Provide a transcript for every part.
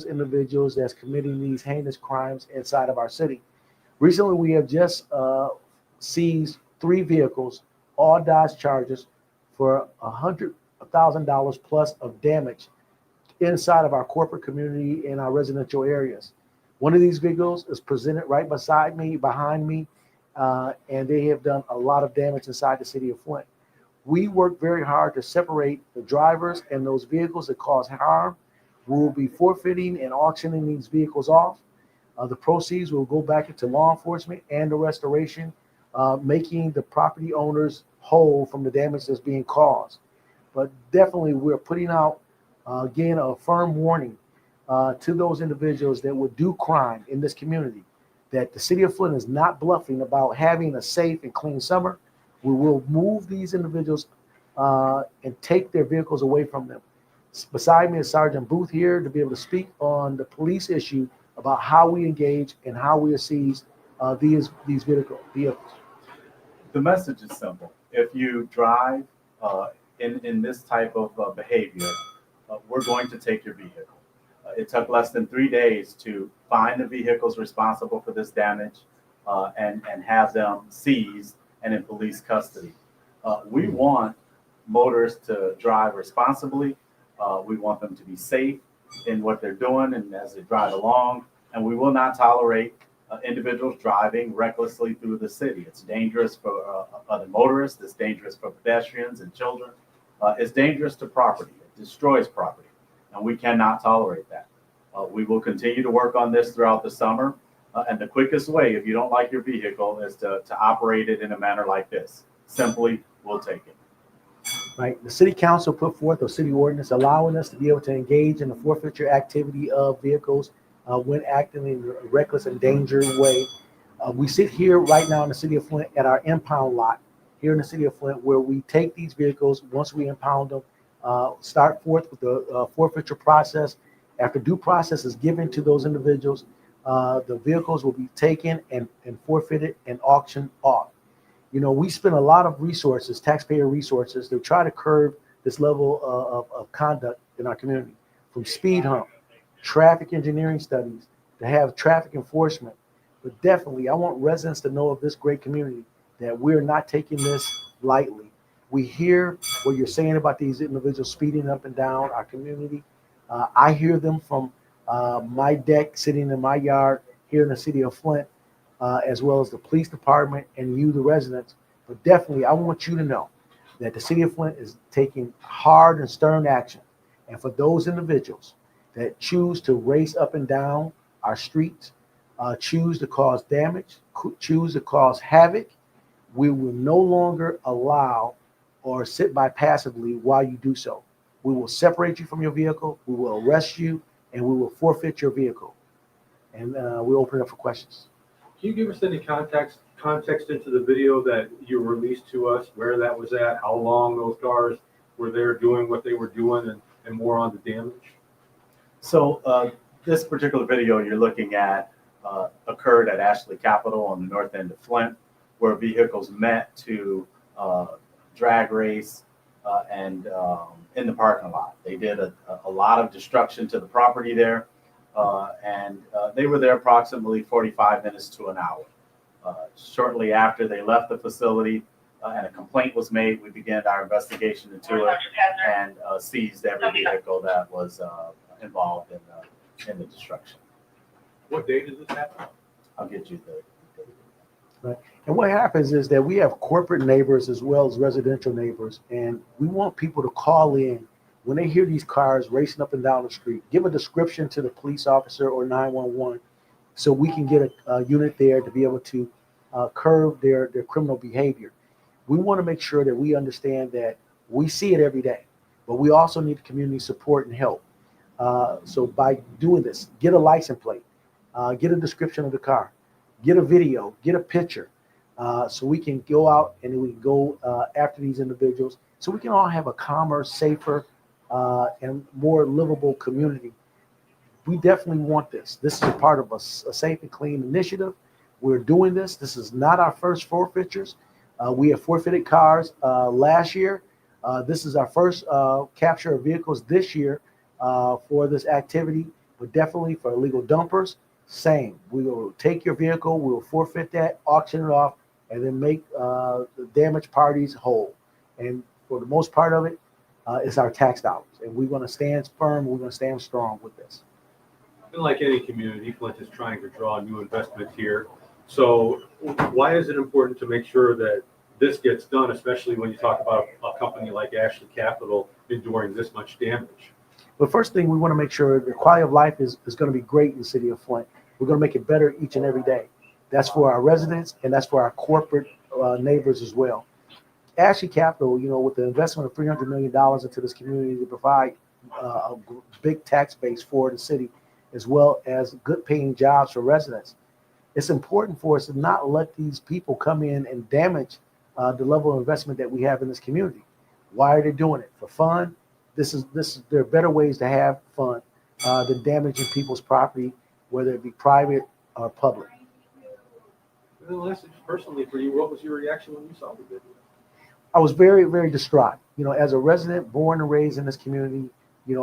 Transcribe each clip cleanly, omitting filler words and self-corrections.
individuals that's committing these heinous crimes inside of our city. Recently, we have just seized 3 vehicles, all Dodge Chargers, for $100,000 plus of damage inside of our corporate community in our residential areas. One of these vehicles is presented right beside me, behind me, and they have done a lot of damage inside the city of Flint. We work very hard to separate the drivers and those vehicles that cause harm. We will be forfeiting and auctioning these vehicles off. The proceeds will go back into law enforcement and the restoration, making the property owners whole from the damage that's being caused. But definitely, we're putting out, again, a firm warning to those individuals that would do crime in this community, that the city of Flint is not bluffing about having a safe and clean summer. We will move these individuals and take their vehicles away from them. Beside me is Sergeant Booth here to be able to speak on the police issue about how we engage and how we seize these vehicles. The message is simple. If you drive in this type of behavior, we're going to take your vehicle. It took less than 3 days to find the vehicles responsible for this damage and have them seized and in police custody. We want motorists to drive responsibly. We want them to be safe in what they're doing and as they drive along. And we will not tolerate individuals driving recklessly through the city. It's dangerous for other motorists. It's dangerous for pedestrians and children. It's dangerous to property. It destroys property. And we cannot tolerate that. We will continue to work on this throughout the summer. And the quickest way, if you don't like your vehicle, is to operate it in a manner like this. Simply, we'll take it. Right. The city council put forth a city ordinance allowing us to be able to engage in the forfeiture activity of vehicles when acting in a reckless and dangerous way. We sit here right now in the city of Flint at our impound lot here in the city of Flint, where we take these vehicles once we impound them, start forth with the forfeiture process. After due process is given to those individuals, the vehicles will be taken and forfeited and auctioned off. You know, we spend a lot of resources, taxpayer resources, to try to curb this level of conduct in our community, from speed hump, traffic engineering studies, to have traffic enforcement. But definitely, I want residents to know of this great community that we're not taking this lightly. We hear what you're saying about these individuals speeding up and down our community. I hear them from my deck sitting in my yard here in the city of Flint, as well as the police department and you, the residents. But definitely, I want you to know that the city of Flint is taking hard and stern action. And for those individuals that choose to race up and down our streets, choose to cause damage, choose to cause havoc, we will no longer allow or sit by passively while you do so. We will separate you from your vehicle, we will arrest you, and we will forfeit your vehicle. And we'll open it up for questions. Can you give us any context into the video that you released to us, where that was at, how long those cars were there doing what they were doing, and more on the damage? So this particular video you're looking at occurred at Ashley Capitol on the north end of Flint, where vehicles met to drag race and in the parking lot. They did a lot of destruction to the property there. And they were there approximately 45 minutes to an hour. Shortly after they left the facility and a complaint was made, we began our investigation into it and seized every vehicle that was involved in the destruction. What day did this happen? I'll get you the. Right. And what happens is that we have corporate neighbors as well as residential neighbors, and we want people to call in when they hear these cars racing up and down the street. Give a description to the police officer or 911 so we can get a unit there to be able to curb their criminal behavior. We want to make sure that we understand that we see it every day, but we also need community support and help. So by doing this, get a license plate, get a description of the car, get a video, get a picture, so we can go out and we can go after these individuals so we can all have a calmer, safer, and more livable community. We definitely want this. This is a part of a safe and clean initiative. We're doing this. This is not our first forfeitures. We have forfeited cars last year. This is our first capture of vehicles this year for this activity. But definitely for illegal dumpers, same. We will take your vehicle, we will forfeit that, auction it off, and then make the damaged parties whole. And for the most part of it, it's our tax dollars. And we're going to stand firm, we're going to stand strong with this. And like any community, Flint is trying to draw new investment here. So why is it important to make sure that this gets done, especially when you talk about a company like Ashley Capital enduring this much damage? But first thing, we want to make sure the quality of life is going to be great in the city of Flint. We're going to make it better each and every day. That's for our residents and that's for our corporate neighbors as well. Ashley Capital, with the investment of $300 million into this community to provide a big tax base for the city, as well as good paying jobs for residents. It's important for us to not let these people come in and damage the level of investment that we have in this community. Why are they doing it? For fun? There are better ways to have fun than damaging people's property, whether it be private or public. And then lastly, personally for you, what was your reaction when you saw the video? I was very, very distraught. As a resident born and raised in this community,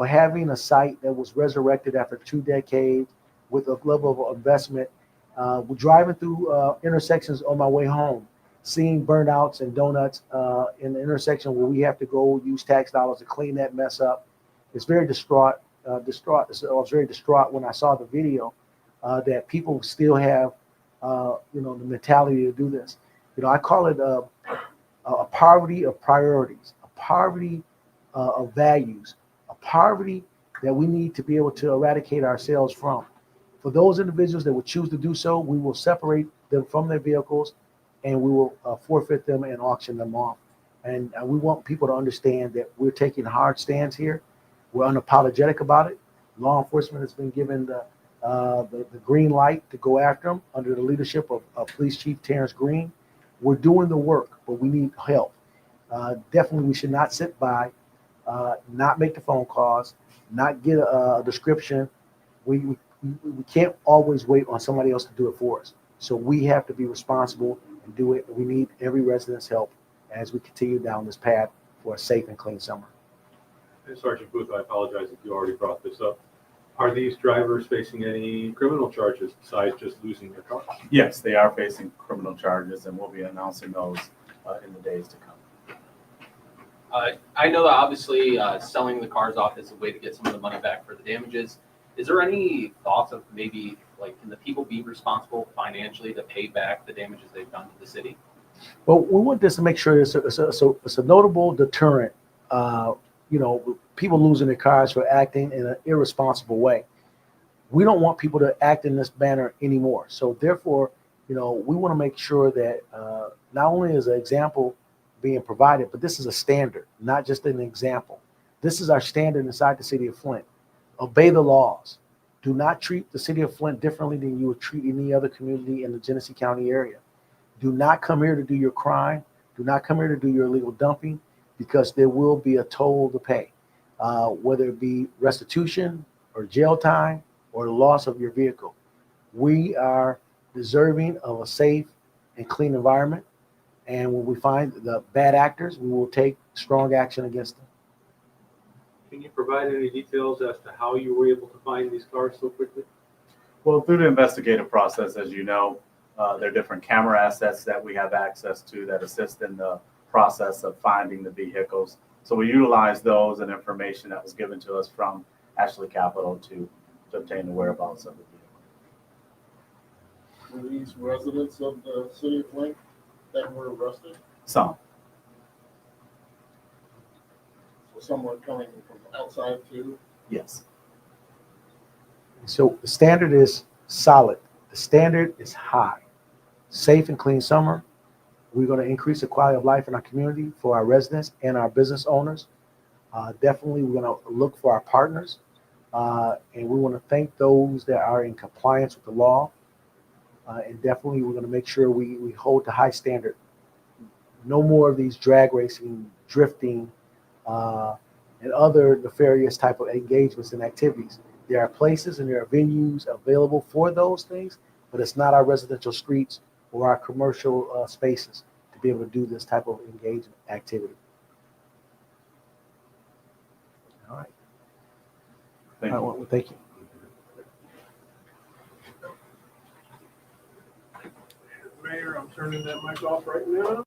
having a site that was resurrected after 2 decades with a level of investment, driving through intersections on my way home, seeing burnouts and donuts in the intersection where we have to go use tax dollars to clean that mess up. It's very distraught. So I was very distraught when I saw the video that people still have, the mentality to do this. I call it a poverty of priorities, a poverty of values, a poverty that we need to be able to eradicate ourselves from. For those individuals that would choose to do so, we will separate them from their vehicles and we will forfeit them and auction them off. And we want people to understand that we're taking hard stands here. We're unapologetic about it. Law enforcement has been given the green light to go after them under the leadership of Police Chief Terrence Green. We're doing the work, but we need help. Definitely, we should not sit by, not make the phone calls, not get a description. We can't always wait on somebody else to do it for us. So we have to be responsible and do it. We need every resident's help as we continue down this path for a safe and clean summer. And Sergeant Booth, I apologize if you already brought this up. Are these drivers facing any criminal charges besides just losing their cars? Yes, they are facing criminal charges, and we'll be announcing those in the days to come. I know that obviously selling the cars off is a way to get some of the money back for the damages. Is there any thoughts of maybe, can the people be responsible financially to pay back the damages they've done to the city? Well, we want this to make sure it's a notable deterrent. People losing their cars for acting in an irresponsible way. We don't want people to act in this manner anymore. So therefore, we want to make sure that not only is an example being provided, but this is a standard, not just an example. This is our standard inside the city of Flint. Obey the laws. Do not treat the city of Flint differently than you would treat any other community in the Genesee County area. Do not come here to do your crime. Do not come here to do your illegal dumping, because there will be a toll to pay, whether it be restitution or jail time or the loss of your vehicle. We are deserving of a safe and clean environment. And when we find the bad actors, we will take strong action against them. Can you provide any details as to how you were able to find these cars so quickly? Well, through the investigative process, as you know, there are different camera assets that we have access to that assist in the process of finding the vehicles. So we utilize those and information that was given to us from Ashley Capital to obtain the whereabouts of the vehicle. Were these residents of the city of Flint that were arrested? Some. So some were coming from outside too? Yes. So the standard is solid. The standard is high. Safe and clean summer. We're going to increase the quality of life in our community for our residents and our business owners. Definitely, we're going to look for our partners. And we want to thank those that are in compliance with the law. And definitely, we're going to make sure we hold the high standard. No more of these drag racing, drifting, and other nefarious type of engagements and activities. There are places and there are venues available for those things, but it's not our residential streets or our commercial spaces to be able to do this type of engagement activity. All right. Thank you. Well, thank you. Mayor. I'm turning that mic off right now.